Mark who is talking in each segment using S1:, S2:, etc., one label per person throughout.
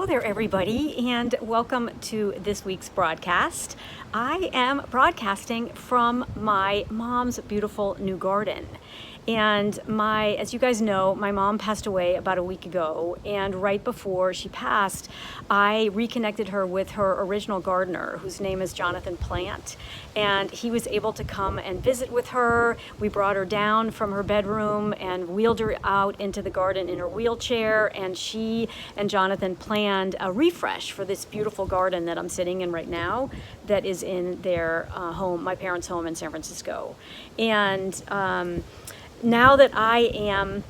S1: there, everybody, and welcome to this week's broadcast. I am broadcasting from my mom's beautiful new garden. And as you guys know, my mom passed away about a week ago, and right before she passed, I reconnected her with her original gardener, whose name is Jonathan Plant, and he was able to come and visit with her. We brought her down from her bedroom and wheeled her out into the garden in her wheelchair, and she and Jonathan planned a refresh for this beautiful garden that I'm sitting in right now that is in their home, my parents' home in San Francisco. And now that I am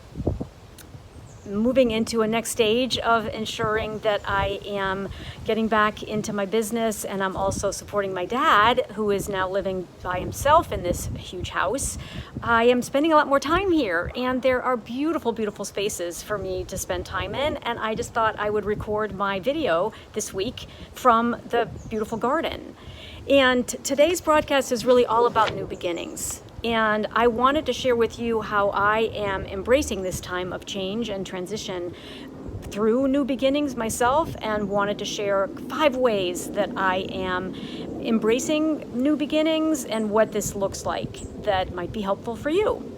S1: moving into a next stage of ensuring that I am getting back into my business, and I'm also supporting my dad, who is now living by himself in this huge house, I am spending a lot more time here, and there are beautiful, beautiful spaces for me to spend time in, and I just thought I would record my video this week from the beautiful garden. And today's broadcast is really all about new beginnings. And I wanted to share with you how I am embracing this time of change and transition through new beginnings myself, and wanted to share 5 ways that I am embracing new beginnings and what this looks like that might be helpful for you.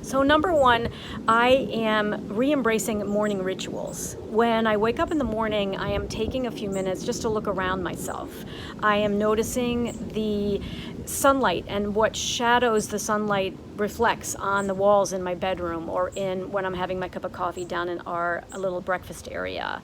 S1: So number 1, I am re-embracing morning rituals. When I wake up in the morning, I am taking a few minutes just to look around myself. I am noticing the sunlight and what shadows the sunlight reflects on the walls in my bedroom, or when I'm having my cup of coffee down in our little breakfast area.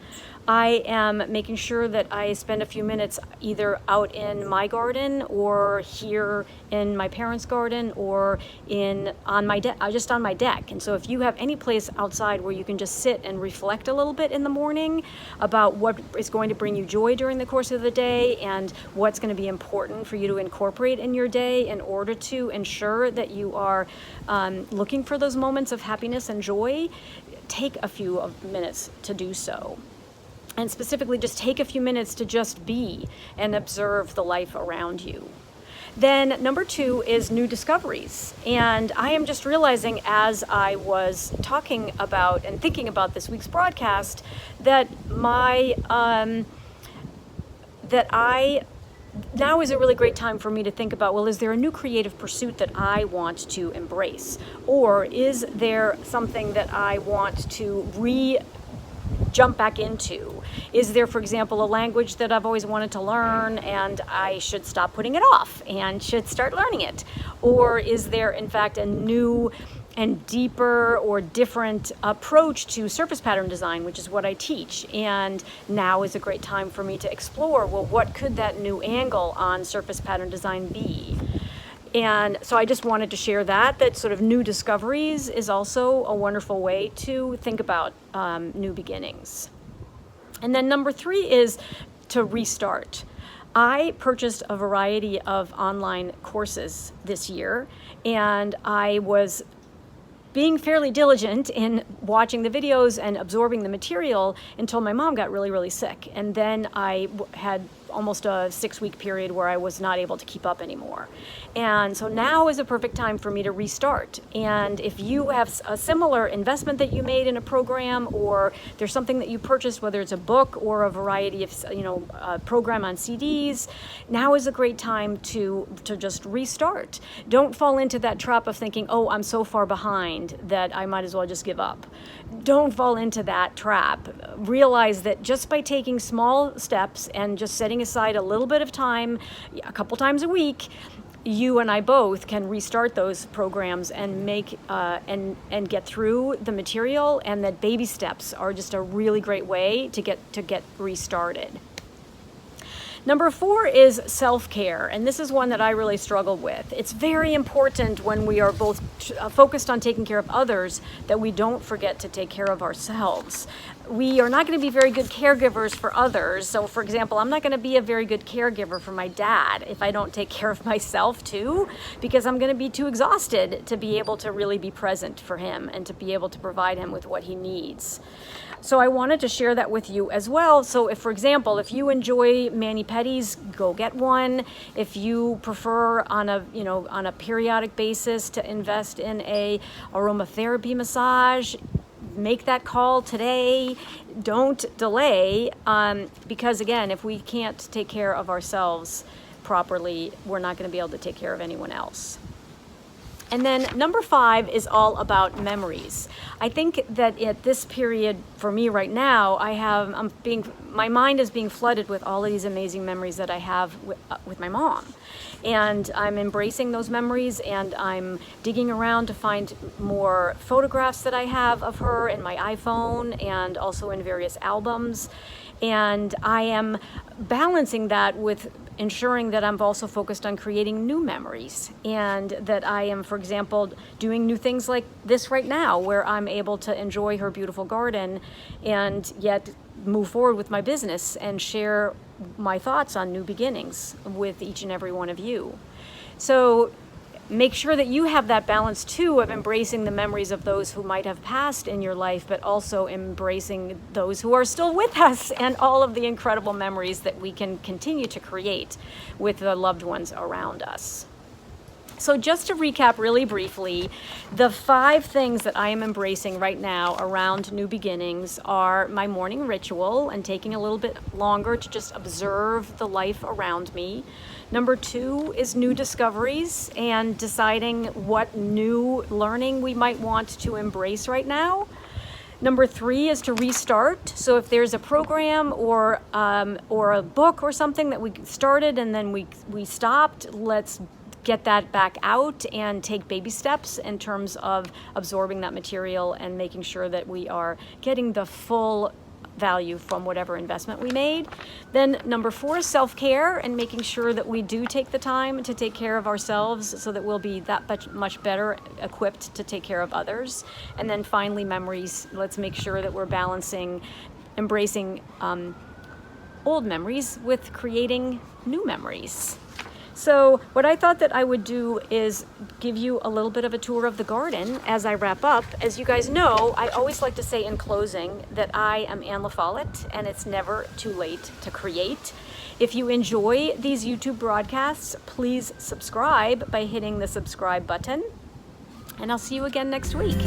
S1: I am making sure that I spend a few minutes either out in my garden or here in my parents' garden or on my deck. And so if you have any place outside where you can just sit and reflect a little bit in the morning about what is going to bring you joy during the course of the day and what's going to be important for you to incorporate in your day in order to ensure that you are looking for those moments of happiness and joy, take a few minutes to do so. And specifically, just take a few minutes to just be and observe the life around you. Then number 2 is new discoveries. And I am just realizing, as I was talking about and thinking about this week's broadcast, that now is a really great time for me to think about, well, is there a new creative pursuit that I want to embrace? Or is there something that I want to jump back into? Is there, for example, a language that I've always wanted to learn and I should stop putting it off and should start learning it? Or is there, in fact, a new and deeper or different approach to surface pattern design, which is what I teach? And now is a great time for me to explore, well, what could that new angle on surface pattern design be? And so I just wanted to share that sort of new discoveries is also a wonderful way to think about new beginnings. And then number 3 is to restart. I purchased a variety of online courses this year, and I was being fairly diligent in watching the videos and absorbing the material until my mom got really, really sick. And then I had almost a 6-week period where I was not able to keep up anymore. And so now is a perfect time for me to restart. And if you have a similar investment that you made in a program, or there's something that you purchased, whether it's a book or a variety of, a program on CDs, now is a great time to just restart. Don't fall into that trap of thinking, oh, I'm so far behind that I might as well just give up. Don't fall into that trap. Realize that just by taking small steps and just setting aside a little bit of time, a couple times a week, you and I both can restart those programs and make and get through the material, and that baby steps are just a really great way to get restarted. Number 4 is self-care, and this is one that I really struggled with. It's very important when we are both focused on taking care of others that we don't forget to take care of ourselves. We are not going to be very good caregivers for others. So, for example, I'm not going to be a very good caregiver for my dad if I don't take care of myself too, because I'm going to be too exhausted to be able to really be present for him and to be able to provide him with what he needs. So I wanted to share that with you as well. So if, for example, if you enjoy mani-pedis, go get one. If you prefer on a periodic basis to invest in a aromatherapy massage, make that call today. Don't delay, because again, if we can't take care of ourselves properly, we're not going to be able to take care of anyone else. And then number 5 is all about memories. I think that at this period for me right now, my mind is being flooded with all of these amazing memories that I have with my mom. And I'm embracing those memories, and I'm digging around to find more photographs that I have of her in my iPhone and also in various albums. And I am balancing that with ensuring that I'm also focused on creating new memories, and that I am, for example, doing new things like this right now, where I'm able to enjoy her beautiful garden and yet move forward with my business and share my thoughts on new beginnings with each and every one of you. So make sure that you have that balance too, of embracing the memories of those who might have passed in your life, but also embracing those who are still with us and all of the incredible memories that we can continue to create with the loved ones around us. So just to recap really briefly, the 5 things that I am embracing right now around new beginnings are my morning ritual and taking a little bit longer to just observe the life around me. Number 2 is new discoveries and deciding what new learning we might want to embrace right now. Number 3 is to restart. So if there's a program or a book or something that we started and then we stopped, let's get that back out and take baby steps in terms of absorbing that material and making sure that we are getting the full value from whatever investment we made. Then number 4 is self-care, and making sure that we do take the time to take care of ourselves so that we'll be that much better equipped to take care of others. And then finally, memories. Let's make sure that we're balancing, embracing old memories with creating new memories. So what I thought that I would do is give you a little bit of a tour of the garden as I wrap up. As you guys know, I always like to say in closing that I am Anne La Follette, and it's never too late to create. If you enjoy these YouTube broadcasts, please subscribe by hitting the subscribe button, and I'll see you again next week.